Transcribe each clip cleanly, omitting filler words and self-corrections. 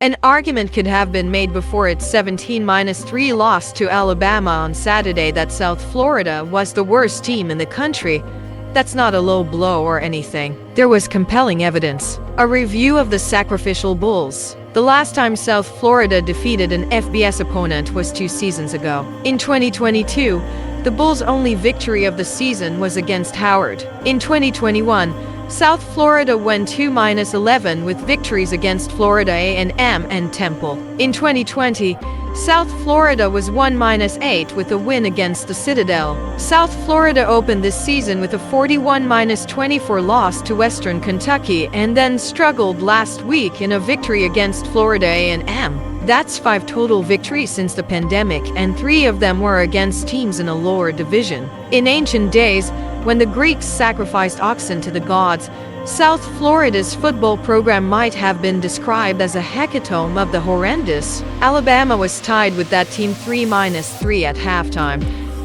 An argument could have been made before its 17-3 loss to Alabama on Saturday that South Florida was the worst team in the country. That's not a low blow or anything. There was compelling evidence. A review of the Sacrificial Bulls. The last time South Florida defeated an FBS opponent was 2 seasons ago. In 2022, the Bulls' only victory of the season was against Howard. In 2021, South Florida went 2-11 with victories against Florida A&M and Temple. In 2020, South Florida was 1-8 with a win against the Citadel. South Florida opened this season with a 41-24 loss to Western Kentucky and then struggled last week in a victory against Florida A&M. That's 5 total victories since the pandemic, and 3 of them were against teams in a lower division. In ancient days, when the Greeks sacrificed oxen to the gods, South Florida's football program might have been described as a hecatomb of the horrendous. Alabama was tied with that team 3-3 at halftime.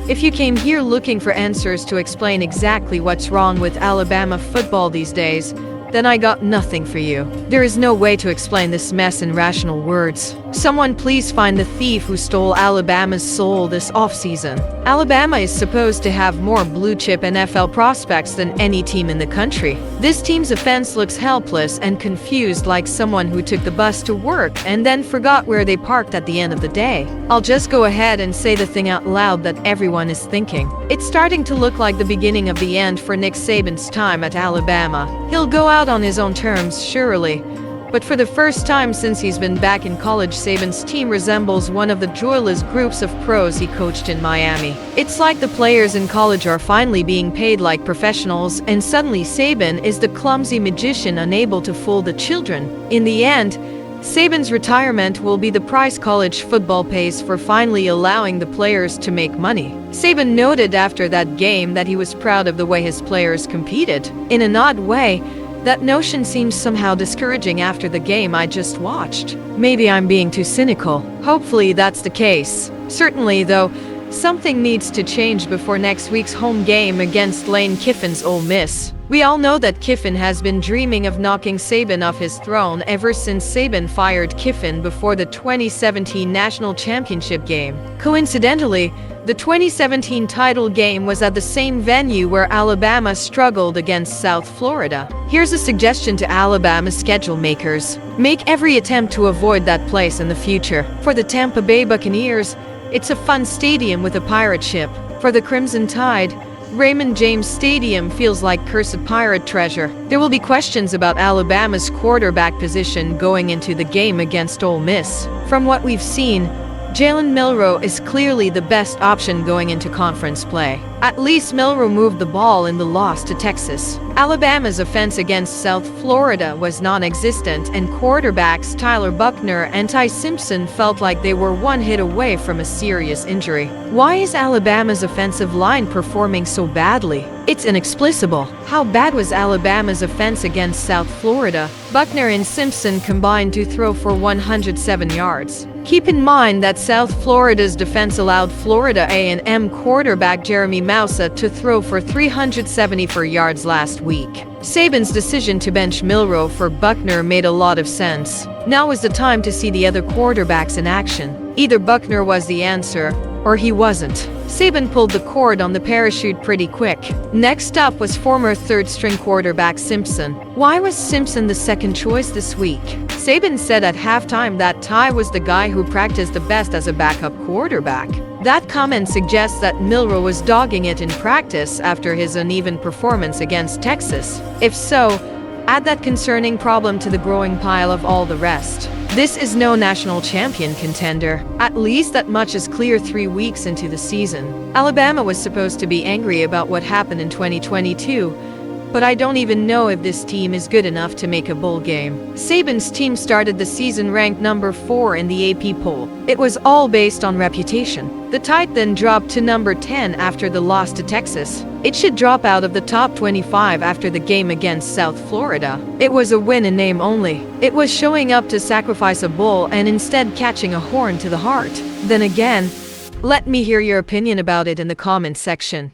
If you came here looking for answers to explain exactly what's wrong with Alabama football these days, then I got nothing for you. There is no way to explain this mess in rational words. Someone please find the thief who stole Alabama's soul this offseason. Alabama is supposed to have more blue-chip NFL prospects than any team in the country. This team's offense looks helpless and confused, like someone who took the bus to work and then forgot where they parked at the end of the day. I'll just go ahead and say the thing out loud that everyone is thinking. It's starting to look like the beginning of the end for Nick Saban's time at Alabama. He'll go out on his own terms, surely. But for the first time since he's been back in college, Saban's team resembles one of the joyless groups of pros he coached in Miami. It's like the players in college are finally being paid like professionals, and suddenly Saban is the clumsy magician unable to fool the children. In the end, Saban's retirement will be the price college football pays for finally allowing the players to make money. Saban noted after that game that he was proud of the way his players competed. In an odd way, that notion seems somehow discouraging after the game I just watched. Maybe I'm being too cynical. Hopefully that's the case. Certainly, though, something needs to change before next week's home game against Lane Kiffin's Ole Miss. We all know that Kiffin has been dreaming of knocking Saban off his throne ever since Saban fired Kiffin before the 2017 National Championship game. Coincidentally, the 2017 title game was at the same venue where Alabama struggled against South Florida. Here's a suggestion to Alabama schedule makers. Make every attempt to avoid that place in the future. For the Tampa Bay Buccaneers, it's a fun stadium with a pirate ship. For the Crimson Tide, Raymond James Stadium feels like cursed pirate treasure. There will be questions about Alabama's quarterback position going into the game against Ole Miss. From what we've seen, Jalen Milroe is clearly the best option going into conference play. At least Milroe moved the ball in the loss to Texas. Alabama's offense against South Florida was non-existent, and quarterbacks Tyler Buchner and Ty Simpson felt like they were one hit away from a serious injury. Why is Alabama's offensive line performing so badly? It's inexplicable. How bad was Alabama's offense against South Florida? Buchner and Simpson combined to throw for 107 yards. Keep in mind that South Florida's defense allowed Florida A&M quarterback Jeremy Moussa to throw for 374 yards last week. Saban's decision to bench Milroe for Buchner made a lot of sense. Now is the time to see the other quarterbacks in action. Either Buchner was the answer, or he wasn't. Saban pulled the cord on the parachute pretty quick. Next up was former third-string quarterback Simpson. Why was Simpson the second choice this week? Saban said at halftime that Ty was the guy who practiced the best as a backup quarterback. That comment suggests that Milroe was dogging it in practice after his uneven performance against Texas. If so, add that concerning problem to the growing pile of all the rest. This is no national champion contender. At least that much is clear 3 weeks into the season. Alabama was supposed to be angry about what happened in 2022, but I don't even know if this team is good enough to make a bowl game. Saban's team started the season ranked number 4 in the AP poll. It was all based on reputation. The Tide then dropped to number 10 after the loss to Texas. It should drop out of the top 25 after the game against South Florida. It was a win in name only. It was showing up to sacrifice a bowl and instead catching a horn to the heart. Then again, let me hear your opinion about it in the comments section.